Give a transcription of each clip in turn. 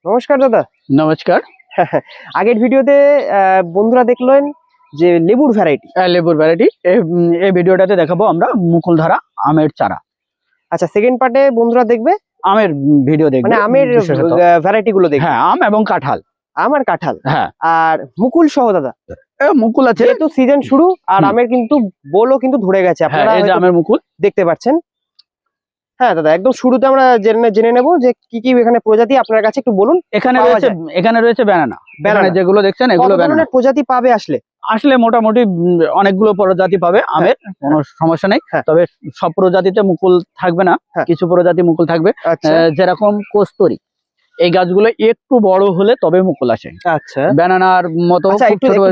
নমস্কার দাদা। নমস্কার। আগের ভিডিওতে বন্ধুরা দেখলেন যে লেবুর ভ্যারাইটি। লেবুর ভ্যারাইটি এই ভিডিওটাতে দেখাবো আমরা মুকুলধারা আমের চারা। আচ্ছা, সেকেন্ড পার্টে বন্ধুরা দেখবে আমের ভিডিও দেখবে, মানে আমের ভ্যারাইটি গুলো দেখবে। হ্যাঁ, আম এবং কাঁঠাল। আম আর কাঁঠাল, হ্যাঁ, আর মুকুল সহ দাদা। মুকুল আছে, যেহেতু সিজন শুরু আর আমের কিন্তু বোলও কিন্তু ধরে গেছে, আপনারা এই যে আমের মুকুল দেখতে পাচ্ছেন। হ্যাঁ দাদা, একদম শুরুতে আমরা জেনে নেব যে কি কি এখানে প্রজাতি আপনার কাছে একটু বলুন। এখানে রয়েছে ব্যানানা। যেগুলো দেখছেন এগুলো ব্যানানা প্রজাতি পাবে আসলে মোটামুটি অনেকগুলো প্রজাতি পাবে আমের, কোনো সমস্যা নেই। তবে সব প্রজাতিতে মুকুল থাকবে না, কিছু প্রজাতি মুকুল থাকবে। যেরকম কস্তুরী, এই গাছগুলো একটু বড় হলে তবে মুকুল আসে। আচ্ছা, ব্যানানার মতো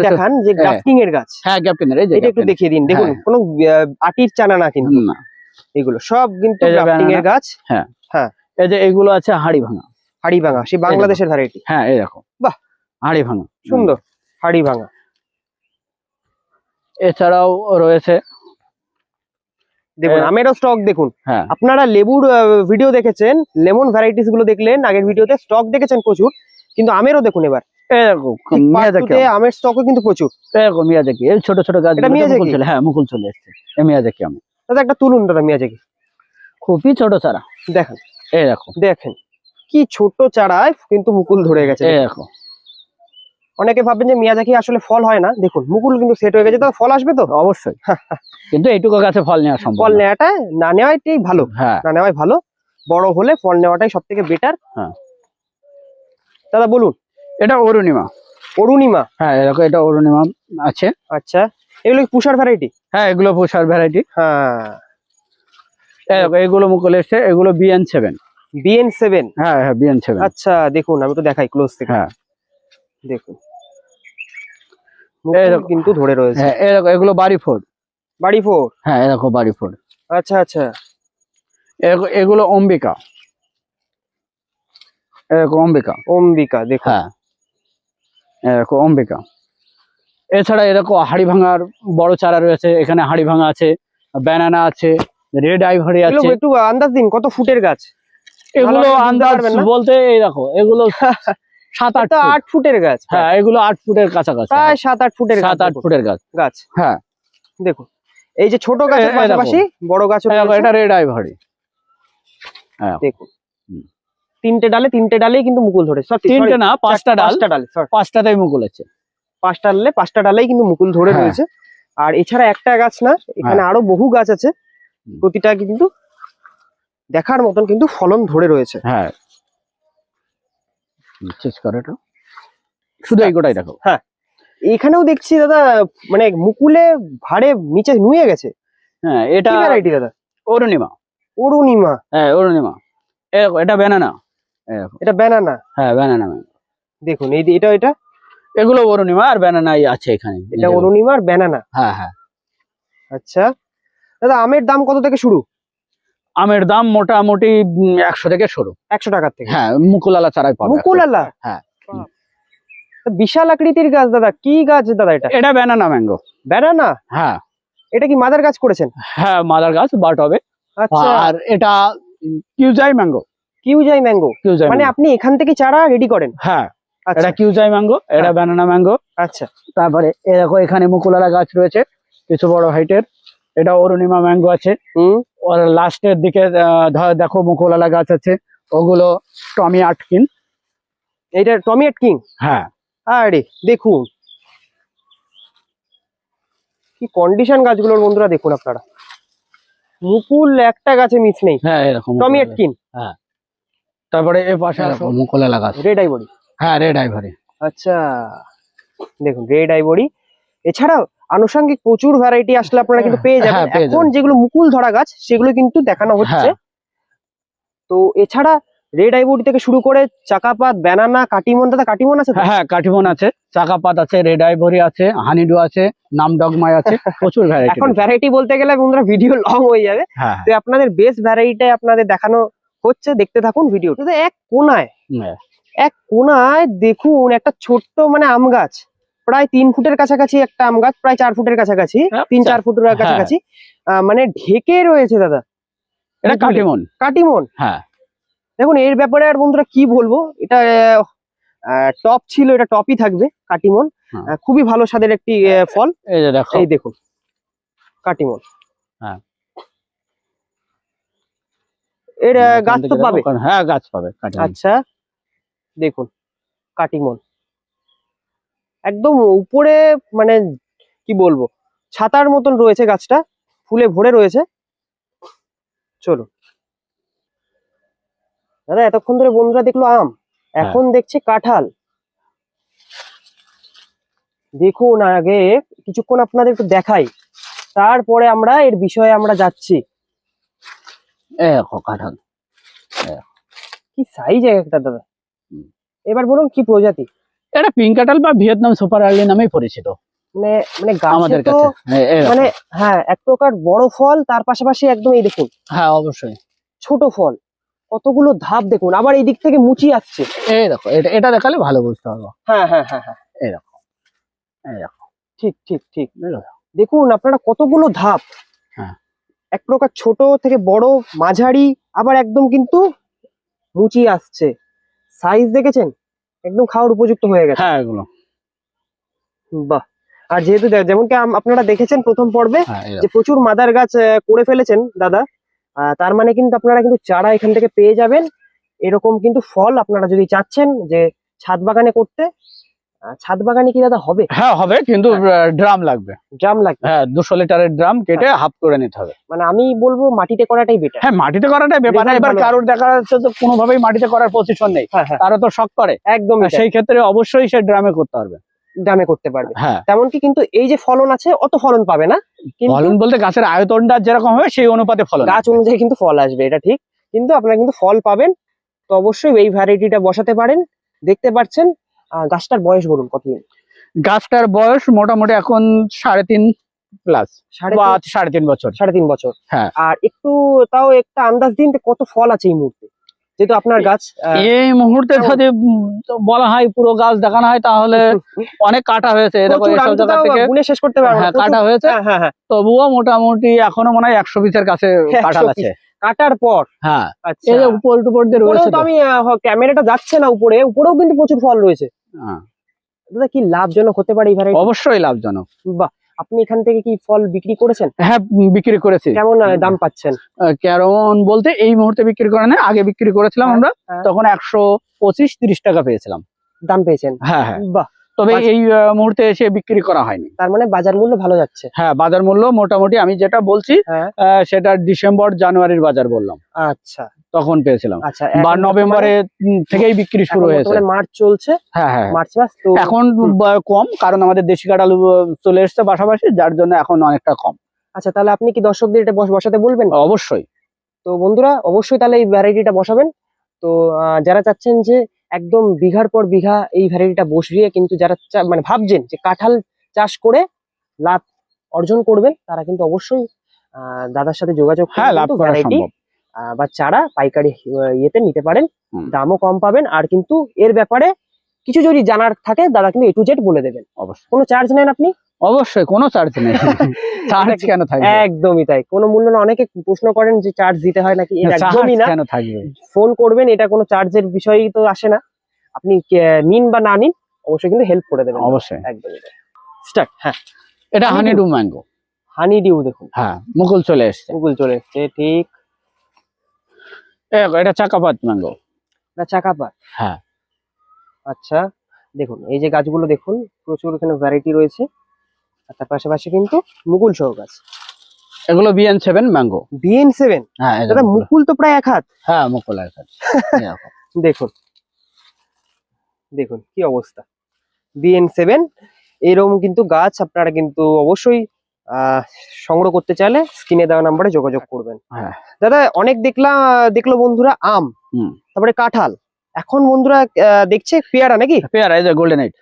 দেখান যে গ্রাফটিং এর গাছ। হ্যাঁ, গ্রাফটিং এর, এটা একটু দেখিয়ে দিন। দেখুন, কোনো আটির চানা না কিন্তু না, এগুলো সব কিন্তু গ্রাফটিং এর গাছ। হ্যাঁ হ্যাঁ, এই যে এগুলো আছে হাড়ি ভাঙা। হাড়ি ভাঙা সেই বাংলাদেশের ভ্যারাইটি। হ্যাঁ, এই দেখো, বাহ, হাড়ি ভাঙা সুন্দর হাড়ি ভাঙা। এছাড়াও রয়েছে, দেখুন আমেরও স্টক দেখুন। আপনারা লেবুর ভিডিও দেখেছেন, লেমন ভ্যারাইটিস গুলো দেখলেন আগের ভিডিওতে, স্টক দেখেছেন প্রচুর, কিন্তু আমেরও দেখুন এবার আমের স্টকও কিন্তু প্রচুর। এরকম মিয়াজাকি, এই ছোট ছোট গাছ, হ্যাঁ মুকুল চলে এসছে। মিয়াজাকি আম দাদা একটা তুলুন দাদা, মিয়াজাকি খুবই ছোট চারা। দেখেন, এই দেখো, দেখেন কি ছোট চারায় কিন্তু মুকুল ধরে গেছে। এই দেখো, অনেকে ভাববেন যে মিয়াজাকি আসলে ফল হয় না, দেখুন মুকুল কিন্তু সেট হয়ে গেছে। তো ফল আসবে তো অবশ্যই, কিন্তু এইটুকু গাছে ফল নেওয়া সম্ভব। ফল নেওয়াটা না নেওয়াটাই ভালো। হ্যাঁ, না নেওয়াই ভালো, বড় হলে ফল নেওয়াটাই সব থেকে বেটার। হ্যাঁ দাদা বলুন। এটা অরুণিমা। অরুণিমা, হ্যাঁ এরকম, এটা অরুণিমা আছে। আচ্ছা, এগুলো কি পুষার ভ্যারাইটি? হ্যাঁ, এগুলো পুষার ভ্যারাইটি। হ্যাঁ, এগুলো মুকুল এসছে, এগুলো BN7। BN7, হ্যাঁ হ্যাঁ, BN7। আচ্ছা দেখুন, আমি তো দেখাই ক্লোজ থেকে। হ্যাঁ দেখুন, কিন্তু ধরে রয়েছে। হ্যাঁ, এগুলো বাড়ি ফোর। হ্যাঁ, এরকম বাড়ি ফোর। আচ্ছা আচ্ছা, এগুলো অম্বিকা। এরকম অম্বিকা দেখুন। হ্যাঁ, এরকম অম্বিকা। এছাড়া এরকম হাড়ি ভাঙার বড় চারা রয়েছে, এখানে হাড়ি ভাঙা আছে, ব্যানানা আছে, রেড আইভরি আছে। একটু আন্দাজ দিন কত ফুটের গাছ এগুলো? আন্দাজ বলতে এই দেখো, এগুলো 7-8 ফুটের গাছ। হ্যাঁ, এগুলো 8 ফুটের কাছাকাছি, প্রায় 7-8 ফুটের 7-8 ফুটের গাছ। হ্যাঁ দেখুন, এই যে ছোট গাছের পাশাপাশি বড় গাছ, এটা রেড আইভরি। হ্যাঁ দেখুন, তিনটে ডালেই কিন্তু মুকুল ধরে। তিনটে না, 5টা ডাল, 5টাতেই মুকুল আছে। 5টা ডালেই কিন্তু মুকুল ধরে রয়েছে। আর এছাড়া একটা গাছ না, এখানে আরো বহু গাছ আছে, প্রতিটা কিন্তু দেখার মতন কিন্তু ফলন ধরে রয়েছে। হ্যাঁ, শুধু এই গোটাই দেখো। হ্যাঁ, এখানেও দেখছি দাদা, মানে মুকুলে ভারে নিচে নুয়ে গেছে। হ্যাঁ, এটা ভ্যারাইটি দাদা? অরুণিমা। হ্যাঁ, অরুণিমা। এটা ব্যানানা। এটা ব্যানানা। হ্যাঁ, ব্যানানা। দেখুন এটা এগুলো অরুণিমা আর ব্যানানাই আছে এখানে। এটা অরুণিমা আর ব্যানানা। হ্যাঁ হ্যাঁ। আচ্ছা দাদা, আমের দাম কত থেকে শুরু? আমের দাম মোটামুটি 100 থেকে শুরু। 100 টাকা থেকে? হ্যাঁ, মুকুলালা চারাই পাবে। মুকুলালা? হ্যাঁ, বিশাল আকৃতির গাছ দাদা। কি গাছ দাদা এটা? এটা ব্যানানা ম্যাঙ্গো। ব্যানানা? হ্যাঁ। এটা কি মাদার গাছ করেছেন? হ্যাঁ, মাদার গাছ, বাট হবে। আচ্ছা, আর এটা কিউজাই ম্যাঙ্গো। মানে আপনি এখান থেকে চারা রেডি করেন? হ্যাঁ, এটা কিউজাই ম্যাঙ্গো, এটা ব্যানানা ম্যাঙ্গো। আচ্ছা, তারপরে এরকম এখানে মুকুলালা গাছ রয়েছে কিছু বড় হাইটের। এটা অরুণিমা ম্যাঙ্গো আছে। আর লাস্টের দিকে দেখো মুকুলালা গাছ আছে, ওগুলো টমি আটকিন। এইটা টমি আটকিন? হ্যাঁ। আরে দেখুন কি কন্ডিশন গাছগুলোর, বন্ধুরা দেখুন আপনারা, মুকুল একটা গাছে মিস নেই। হ্যাঁ, এরকম টমি আটকিন। হ্যাঁ, তারপরে এর পাশে মুকুলালা গাছ, রেড আইভরি। হ্যাঁ, রেড আইভরি। আচ্ছা দেখুন, রেড আইভরি। এছাড়াও আনুষঙ্গিক প্রচুর ভ্যারাইটি আসলে আপনারা কিন্তু পেয়ে যাবেন। এখন যেগুলো মুকুল ধরা গাছ সেগুলো কিন্তু দেখানো হচ্ছে। তো এছাড়া রেড আইভরি থেকে শুরু করে চাকাপাত, ব্যানানা, কাটিমন। দাদা কাটিমন আছে? হ্যাঁ, কাটিমন আছে, চাকাপাত আছে, রেড আইভরি আছে, হানিডু আছে, নামডগমাই আছে, প্রচুর ভ্যারাইটি। এখন ভ্যারাইটি বলতে গেলে বন্ধুরা ভিডিও লং হয়ে যাবে। তো আপনাদের বেস্ট ভ্যারাইটি আপনাদের দেখানো হচ্ছে, দেখতে থাকুন ভিডিও। এক কোনায় দেখুন একটা ছোট্ট মানে আম গাছ, প্রায় 3 ফুটের কাছাকাছি একটা আম গাছ, প্রায় 4 ফুটের কাছাকাছি, 3-4 ফুটের কাছাকাছি মানে ঢেকে রয়েছে দাদা। এটা কাটিমন। কাটিমন? হ্যাঁ। দেখুন এর ব্যাপারে আর বন্ধুরা কি বলবো, এটা টপ ছিল, এটা টপই থাকবে কাটিমন। খুবই ভালো স্বাদের একটি ফল। এই যে দেখো, এই দেখুন কাটিমন। হ্যাঁ, এর গাছ তো পাবে? হ্যাঁ গাছ পাবে। আচ্ছা দেখুন কাটিমন একদম উপরে, মানে কি বলবো, ছাতার মতন রয়েছে গাছটা, ফুলে ভরে রয়েছে। চলো দাদা, এতক্ষণ ধরে বন্ধুরা দেখলো আম, এখন দেখছে কাঁঠাল। দেখুন আগে কিছুক্ষণ আপনাদের একটু দেখাই, তারপরে আমরা এর বিষয়ে আমরা যাচ্ছি। কাঁঠাল কি সাইজ একটা দাদা, এবার বলুন কি প্রজাতি? এটা পিঙ্ক কাঁঠাল বা ভিয়েতনাম সুপার আর্লি নামেই পরিচিত। মানে মানে আমাদের কাছে মানে হ্যাঁ এক প্রকার বড় ফল, তার পাশাপাশি একদম এই দেখুন, হ্যাঁ অবশ্যই ছোট ফল, কতগুলো ধাপ দেখুন, আবার এই দিক থেকে মুচি আসছে। এই দেখো, এটা দেখালে ভালো বুঝতে পারবো। হ্যাঁ হ্যাঁ হ্যাঁ হ্যাঁ, এই দেখো, এই দেখো, ঠিক ঠিক ঠিক, দেখুন আপনারা কতগুলো ধাপ। হ্যাঁ, এক প্রকার ছোট থেকে বড়, মাঝারি, আবার একদম কিন্তু মুচি আসছে। সাইজ দেখেছেন, একদম খাওয়ার উপযুক্ত হয়ে গেছে। হ্যাঁ এগুলো বাহ। আর যেহেতু যেমন কি আপনারা দেখেছেন প্রথম পর্বে যে প্রচুর মাদার গাছ করে ফেলেছেন দাদা, তার মানে কিন্তু আপনারা কিন্তু চারা এখান থেকে পেয়ে যাবেন। এরকম কিন্তু ফল আপনারা যদি চাচ্ছেন যে ছাদ বাগানে করতে, ছাদ বাগানে কি দাদা হবে? হ্যাঁ হবে, কিন্তু ড্রাম লাগবে। ড্রাম লাগবে, হ্যাঁ 200 লিটারের ড্রাম কেটে হাফ করে নিতে হবে। মানে আমি বলবো মাটিতে করাটাই বেটার। হ্যাঁ মাটিতে করাটাই বেটার। এবার কারোর দেখা যাচ্ছে তো কোনোভাবেই মাটিতে করার পজিশন নেই, তারা তো শখ করে, একদম সেই ক্ষেত্রে অবশ্যই সে ড্রামে করতে পারবে। ড্রামে করতে পারবে, হ্যাঁ। তেমন কি কিন্তু এই যে ফলন আছে অত ফলন পাবে না, ফলন বলতে গাছের আয়তনটা যেরকম হবে সেই অনুপাতে ফলন, গাছ অনুযায়ী কিন্তু ফল আসবে, এটা ঠিক। কিন্তু আপনারা কিন্তু ফল পাবেন। তো অবশ্যই এই ভ্যারাইটিটা বসাতে পারেন। দেখতে পাচ্ছেন গাছটার বয়স বলুন কতদিন? গাছটার বয়স মোটামুটি এখন 3.5 প্লাস, 3.5 বছর। 3.5 বছর, হ্যাঁ। আর একটু তাও একটা আন্দাজ দিন কত ফল আছে এই মুহূর্তে, যেহেতু আপনার গাছ এই মুহূর্তে যদি বলা হয় পুরো গাছ দেখানো হয় তাহলে অনেক কাটা হয়েছে, গুনে শেষ করতে পারবো না, কাটা হয়েছে। তবুও মোটামুটি এখনো মনে হয় 120 এর কাছে কাঁঠাল আছে কাটার পর। হ্যাঁ আচ্ছা, এই যে উপর দিয়ে রয়েছে, তো আমি ক্যামেরাটা যাচ্ছে না উপরেও কিন্তু প্রচুর ফল রয়েছে। দাদা কি লাভজনক হতে পারে এই ভ্যারাইটি? অবশ্যই লাভজনক। বাহ, আপনি এখান থেকে কি ফল বিক্রি করেছেন? হ্যাঁ বিক্রি করেছি। কেমন দাম পাচ্ছেন? কেমন বলতে এই মুহূর্তে বিক্রি করে না, আগে বিক্রি করেছিলাম আমরা, তখন 125-30 টাকা পেয়েছিলাম দাম পেয়েছেন। হ্যাঁ হ্যাঁ, বাহ। তবে এই মুহূর্তে এসে বিক্রি করা হয়নি। তার মানে বাজার মূল্য ভালো যাচ্ছে? হ্যাঁ বাজার মূল্য মোটামুটি আমি যেটা বলছি সেটা ডিসেম্বর জানুয়ারির বাজার বললাম। আচ্ছা, তখন পেয়েছিলাম। আচ্ছা, বা নভেম্বরে থেকেই বিক্রি শুরু হয়েছে। মার্চ চলছে। হ্যাঁ হ্যাঁ, মার্চ মাস তো এখন কম, কারণ আমাদের দেশি কাঁঠাল চলে এসছে পাশাপাশি, যার জন্য এখন অনেকটা কম। আচ্ছা, তাহলে আপনি কি দর্শকদের এটা বসাতে বলবেন? অবশ্যই। তো বন্ধুরা অবশ্যই তাহলে এই ভ্যারাইটিটা বসাবেন। তো যারা চাচ্ছেন যে একদম বিঘার পর বিঘা এই ভ্যারাইটিটা বসিয়ে, কিন্তু যারা মানে ভাবছেন যে কাঁঠাল চাষ করে লাভ অর্জন করবেন, তারা কিন্তু অবশ্যই দাদার সাথে যোগাযোগ করে ভ্যারাইটি বা চারা পাইকারি ইয়েতে নিতে পারেন। দামও কম পাবেন, আর কিন্তু এর ব্যাপারে কিছু যদি জানার থাকে দাদা কিন্তু A to Z বলে দেবেন। অবশ্যই। কোনো চার্জ নেন আপনি? অবশ্যই, কোনো চার্জ নেই। চার্জ কেন থাকবে? একদমই তাই, কোনো মূল্য না। অনেকে প্রশ্ন করেন যে চার্জ দিতে হয় নাকি, একদমই না। কেন থাকবে? ফোন করবেন, এটা কোনো চার্জের বিষয়ই তো আসে না। আপনি নিন বা না নিন, অবশ্যই কিন্তু হেল্প করে দেবেন। অবশ্যই, একদমই তাই। স্টার্ট। হ্যাঁ, এটা হানি ডিউ ম্যাঙ্গো। হানি ডিউ দেখুন, হ্যাঁ মুকুল চলে এসেছে। মুকুল চলে এসেছে, ঠিক। এটা চাকাপাত ম্যাঙ্গো। না চাকাপাত, হ্যাঁ। আচ্ছা দেখুন এই যে গাছগুলো দেখুন, প্রচুর এখানে ভ্যারাইটি রয়েছে, আর তার পাশাপাশি কিন্তু মুকুল সহ গাছ। এগুলো BN7 ম্যাঙ্গো। BN7? হ্যাঁ দাদা মুকুল তো প্রায় 1 হাত। হ্যাঁ মুকুল 1 হাত। দেখুন দেখুন কি অবস্থা। BN7 এরকম কিন্তু গাছ আপনারা কিন্তু অবশ্যই সংগ্রহ করতে চাইলে স্ক্রিনে দেওয়া নাম্বারে যোগাযোগ করবেন। দাদা অনেক দেখলো বন্ধুরা আম, তারপরে কাঁঠাল, এখন বন্ধুরা দেখছে পেয়ারা নাকি? পেয়ারা, এই যে গোল্ডেন এইট।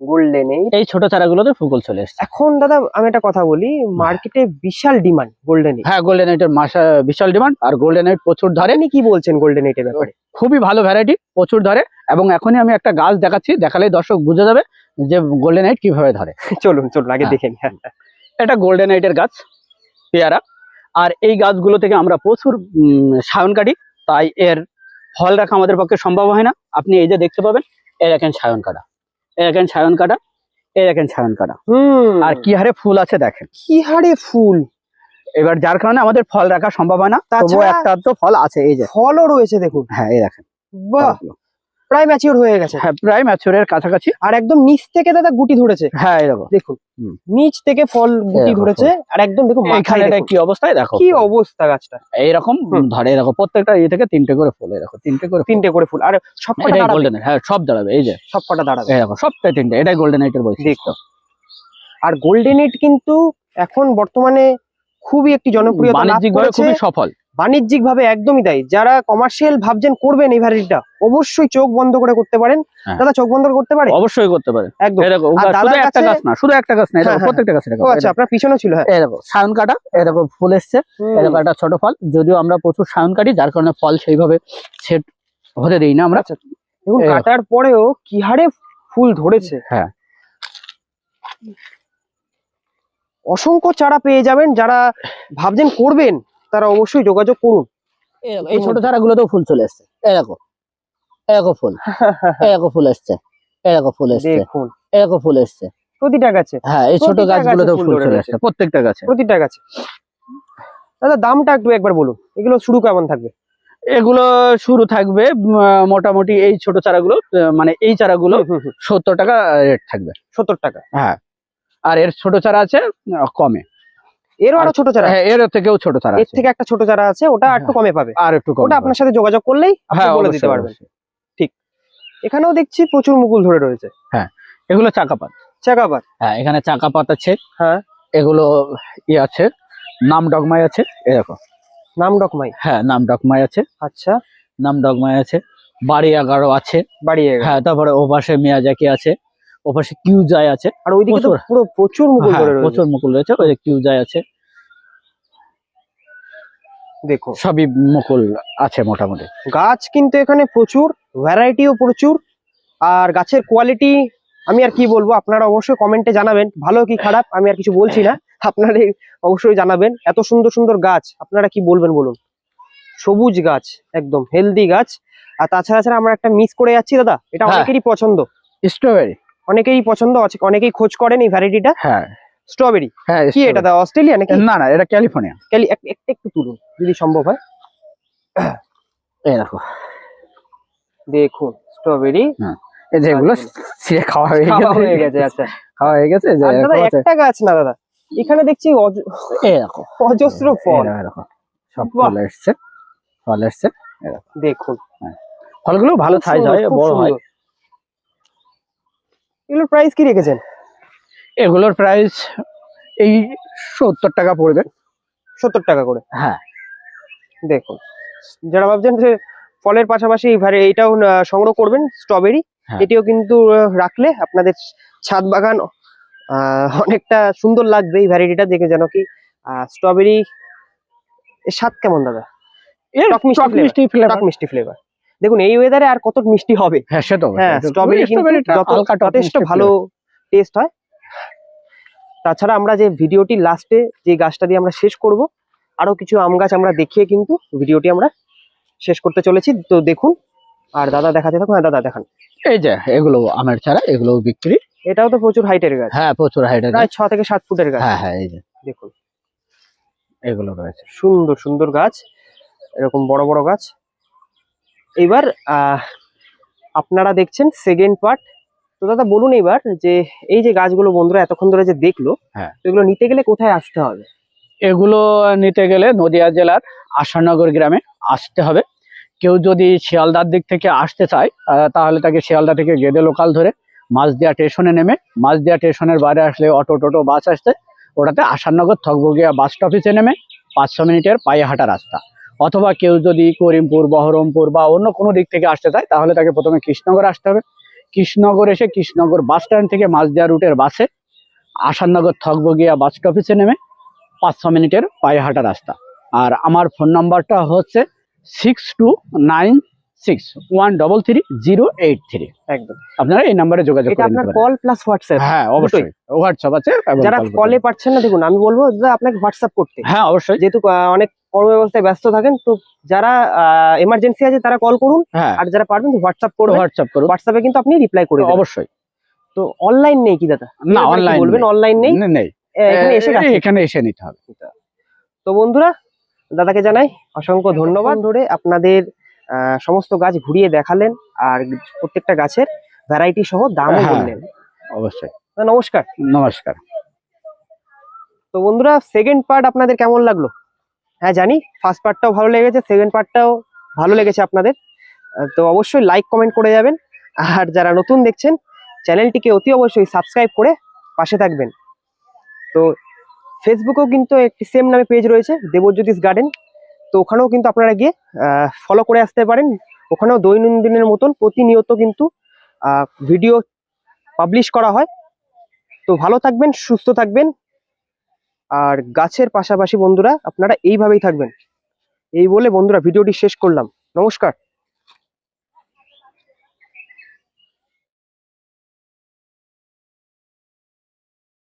গোল্ডেন এইট, এই ছোট চারাগুলোতে ফুকুল চলে এসেছে। এখন দাদা আমি একটা কথা বলি, মার্কেটে বিশাল ডিমান্ড গোল্ডেন এইট। হ্যাঁ গোল্ডেন এইটের বিশাল ডিমান্ড, আর গোল্ডেন এইট প্রচুর ধরে। আপনি কি বলছেন গোল্ডেন এইটের ব্যাপারে? খুবই ভালো ভ্যারাইটি, প্রচুর ধরে, এবং এখনই আমি একটা গাছ দেখাচ্ছি, দেখালেই দর্শক বুঝে যাবে যে গোল্ডেন এইট কিভাবে ধরে। চলুন আগে দেখেন। এটা গোল্ডেন এইটের গাছ, পেয়ারা। আর এই গাছগুলো থেকে আমরা প্রচুর সায়ন কাটি, তাই এর ফল রাখা আমাদের পক্ষে সম্ভব হয় না। আপনি এই যে দেখতে পাবেন, এই দেখেন সায়ন কাটা, এই দেখেন সায়ন কাটা, এই দেখেন সায়ন কাটা, আর কি হারে ফুল আছে দেখেন, কি হারে ফুল। এবার যার কারণে আমাদের ফল রাখা সম্ভব হয় না, তবুও একটা তো ফল আছে, এই যে ফলও রয়েছে দেখুন। হ্যাঁ এই দেখেন, বাহ, প্রায় ম্যাচিওর হয়ে গেছে। হ্যাঁ প্রায় ম্যাচিওরের কাছাকাছি। আর একদম নিচ থেকে দাদা গুটি ধরেছে। হ্যাঁ এরকম দেখুন, নিচ থেকে ফল গুটি ধরেছে, আর একদম দেখুন এখানে কি অবস্থায়, দেখো কি অবস্থা গাছটা। এইরকম ধরে এরকম প্রত্যেকটা ইয়ে থেকে 3টে করে ফুল, এরকম 3টে করে ফুল। আর সবকটা গোল্ডেন, হ্যাঁ সব দাঁড়াবে, এই যে সবকটা দাঁড়াবে, এরকম সবটাই 3টে, এটাই গোল্ডেন এইটের বৈশিষ্ট্য। আর গোল্ডেন এইট কিন্তু এখন বর্তমানে খুবই একটি জনপ্রিয়তা, বাণিজ্যিকভাবে খুবই সফল, বাণিজ্যিক ভাবে একদমই তাই। যারা কমার্শিয়াল ভাবছেন করবেন এই ভ্যারাইটিটা, অবশ্যই চোখ বন্ধ করে করতে পারেন। দাদা চোখ বন্ধ করতে পারে? অবশ্যই করতে পারে, একদম। শুধু একটা গাছ না, শুধু একটা গাছ না, এটা প্রত্যেকটা গাছ। আচ্ছা, আপনার পিছনে ছিল। হ্যাঁ এই দেখো সায়ন কাটা, এই দেখো ফুল এসছে, এরকম একটা ছোট ফল। যদিও আমরা প্রচুর সায়ন কাটি, যার কারণে ফল সেইভাবে সেট হতে দেই না আমরা। দেখুন কাটার পরেও কি হারে ফুল ধরেছে। হ্যাঁ, অসংখ্য চারা পেয়ে যাবেন। যারা ভাবছেন করবেন তারা অবশ্যই যোগাযোগ করুন। এই ছোট চারাগুলোতেও ফুল চলে এসছে, এরকম এরকম ফুল, এরকম ফুল এসছে, এরকম ফুল এসছে, দেখুন এরকম ফুল এসছে প্রতিটা গাছে। হ্যাঁ, এই ছোট গাছগুলোতেও ফুল চলে এসছে, প্রত্যেকটা গাছে। দাদা দামটা একটু একবার বলুন, এগুলো শুরু কেমন থাকবে? এগুলো শুরু থাকবে মোটামুটি এই ছোট চারাগুলো, মানে এই চারাগুলো 70 টাকা রেট থাকবে। 70 টাকা? হ্যাঁ। আর এর ছোট চারা আছে কমে, এরও আরো ছোট চারা? হ্যাঁ, এর থেকেও ছোট চারা, এর থেকে একটা ছোট চারা আছে, ওটা একটু কমে পাবে। আর একটু কমে, ওটা আপনার সাথে যোগাযোগ করলেই আপনি বলে দিতে পারবেন। ঠিক, এখানেও দেখছি প্রচুর মুকুল ধরে রয়েছে। হ্যাঁ, এগুলো চাকাপাত। চাকাপাত? হ্যাঁ, এখানে চাকাপাত আছে। হ্যাঁ, এগুলো আছে, নাম ডগমাই আছে, এরকম নাম ডগমাই। হ্যাঁ, নাম ডগমাই আছে। আচ্ছা, নাম ডগমাই আছে, বাড়ি 11 আছে, বাড়ি 11। হ্যাঁ, তারপরে ও পাশে মিয়াজাকি আছে, ও পাশে কিউজাই আছে, আর ওইদিকে তো পুরো প্রচুর মুকুল ধরে রয়েছে। প্রচুর মুকুল রয়েছে, ওই যে কিউজাই আছে, দেখো সবই মুকুল আছে মোটামুটি। গাছ কিন্তু এখানে প্রচুর, ভ্যারাইটিও প্রচুর, আর গাছের কোয়ালিটি আমি আর কি বলবো, আপনারা অবশ্যই কমেন্টে জানাবেন ভালো কি খারাপ। আমি আর কিছু বলছি না, আপনারা অবশ্যই জানাবেন। এত সুন্দর সুন্দর গাছ, আপনারা কি বলবেন বলুন। সবুজ গাছ, একদম হেলদি গাছ। আর তাছাড়া আমরা একটা মিস করে যাচ্ছি দাদা, এটা অনেকেরই পছন্দ, স্ট্রবেরি। অনেকেরই পছন্দ আছে, অনেকেই খোঁজ করেন এই ভ্যারাইটিটা। হ্যাঁ, স্ট্রবেরি। হ্যাঁ, কি এটা দা অস্ট্রেলিয়া নাকি? না না, এটা ক্যালিফোর্নিয়া। একটু তুলুন যদি সম্ভব হয়। এই দেখো, দেখুন স্ট্রবেরি। এই যে এগুলো ছিঁড়ে খাওয়া হয়ে গেছে। আচ্ছা, খাওয়া হয়ে গেছে। দাদা একটা গাছ না দাদা, এখানে দেখছি অজস্র ফল। সব ফল এসছে, ফল এসছে, দেখুন ফলগুলো ভালো সাইজ হয়, বড় হয়। এগুলোর প্রাইস কি রেখেছেন? এগুলোর প্রাইস এই 70 টাকা পড়বে। 70 টাকা করে? হ্যাঁ। দেখুন, যারা ভাবছেন যে ফলের পাশাপাশি এইটাও সংগ্রহ করবেন, স্ট্রবেরি, এটিও কিন্তু রাখলে আপনাদের ছাদ বাগান অনেকটা সুন্দর লাগবে। এই ভ্যারাইটিটা দেখে যেন কি স্ট্রবেরি এর স্বাদ কেমন দাদা? টক মিষ্টি ফ্লেভার। দেখুন এই ওয়েদারে আর কত মিষ্টি হবে। হ্যাঁ, সে তো স্ট্রবেরি যথেষ্ট ভালো টেস্ট হয়। তাছাড়া আমরা যে ভিডিওটি লাস্টে যে গাছটা দিয়ে আমরা শেষ করব, আরো কিছু আম গাছ আমরা দেখিয়ে কিন্তু ভিডিওটি আমরা শেষ করতে চলেছি। তো দেখুন, আর দাদা দেখাতে থাকুন। হ্যাঁ দাদা দেখান। এই যে এগুলো আমের চারা, এগুলো বিক্রি। এটাও তো প্রচুর হাইটের গাছ। হ্যাঁ, প্রচুর হাইটের, প্রায় 6 থেকে 7 ফুটের গাছ। হ্যাঁ হ্যাঁ, এই যে দেখুন এগুলো রয়েছে, সুন্দর সুন্দর গাছ, এরকম বড় বড় গাছ। এইবার আপনারা দেখছেন সেকেন্ড পার্ট। তো দাদা বলুন এবার যে এই যে গাছগুলো বন্ধুরা এতক্ষণ ধরে যে দেখলো, এগুলো নিতে গেলে কোথায় আসতে হবে? এগুলো নিতে গেলে নদিয়া জেলার আশানগর গ্রামে আসতে হবে। কেউ যদি শিয়ালদার দিক থেকে আসতে চায় তাহলে তাকে শিয়ালদা থেকে গেদে লোকাল ধরে মাঝদিয়া স্টেশনে নেমে, মাঝদিয়া স্টেশনের বাইরে আসলে অটো টোটো বাস আসছে, ওটাতে আশানগর থকবগিয়া বাস স্টপেজে নেমে 500 মিনিটের পায়ে হাঁটা রাস্তা। অথবা কেউ যদি করিমপুর, বহরমপুর বা অন্য কোনো দিক থেকে আসতে চায় তাহলে তাকে প্রথমে কৃষ্ণনগর আসতে হবে। কৃষ্ণনগর এসে কৃষ্ণনগর বাস স্ট্যান্ড থেকে মাঝদিয়া রুটের বাসে আশানগর থকবগিয়া বাস স্টপেজে নেমে 500 মিনিটের পায়ে হাঁটা রাস্তা। আর আমার ফোন নাম্বারটা হচ্ছে 6296 08133033083। একদম আপনারা এই নাম্বারে যোগাযোগ এটা করে আপনার নিতে পারেন। Call plus WhatsApp? হ্যাঁ অবশ্যই হোয়াটসঅ্যাপ আছে। যারা কলে পারছেন না, দেখুন আমি বলবো যে আপনাকে হোয়াটসঅ্যাপ করতে। হ্যাঁ অবশ্যই, যেহেতু অনেক কর্মব্যবস্থায় ব্যস্ত থাকেন, তো যারা এমার্জেন্সি আছে তারা কল করুন, আর যারা পারবেন হোয়াটসঅ্যাপ করুন। হোয়াটসঅ্যাপে কিন্তু আপনি রিপ্লাই করে দেবেন অবশ্যই। তো অনলাইন নেই কি দাদা? না অনলাইন বলবেন, অনলাইন নেই, এখানে এসে নিতে হবে। তো বন্ধুরা, দাদাকে জানাই অসংখ্য ধন্যবাদ। ধরে আপনাদের সমস্ত গাছ ঘুরিয়ে দেখালেন আর প্রত্যেকটা গাছের ভ্যারাইটি সহ দামও বললেন। অবশ্যই। নমস্কার। নমস্কার। তো বন্ধুরা, সেকেন্ড পার্ট আপনাদের কেমন লাগলো? হ্যাঁ জানি ফার্স্ট পার্টটাও ভালো লেগেছে, সেকেন্ড পার্টটাও ভালো লেগেছে আপনাদের। তো অবশ্যই লাইক কমেন্ট করে যাবেন, আর যারা নতুন দেখছেন চ্যানেলটিকে অতি অবশ্যই সাবস্ক্রাইব করে পাশে থাকবেন। তো ফেসবুকেও কিন্তু একটি সেম নামে পেজ রয়েছে, দেবজ্যোতিষ গার্ডেন। তো ওখানেও কিন্তু আপনারা গিয়ে ফলো করে আসতে পারেন। ওখানেও দৈনন্দিনের মতন প্রতিনিয়ত কিন্তু ভিডিও পাবলিশ করা হয়। তো ভালো থাকবেন, সুস্থ থাকবেন, আর গাছের পাশাপাশি বন্ধুরা আপনারা এইভাবেই থাকবেন। এই বলে বন্ধুরা ভিডিওটি শেষ করলাম। নমস্কার।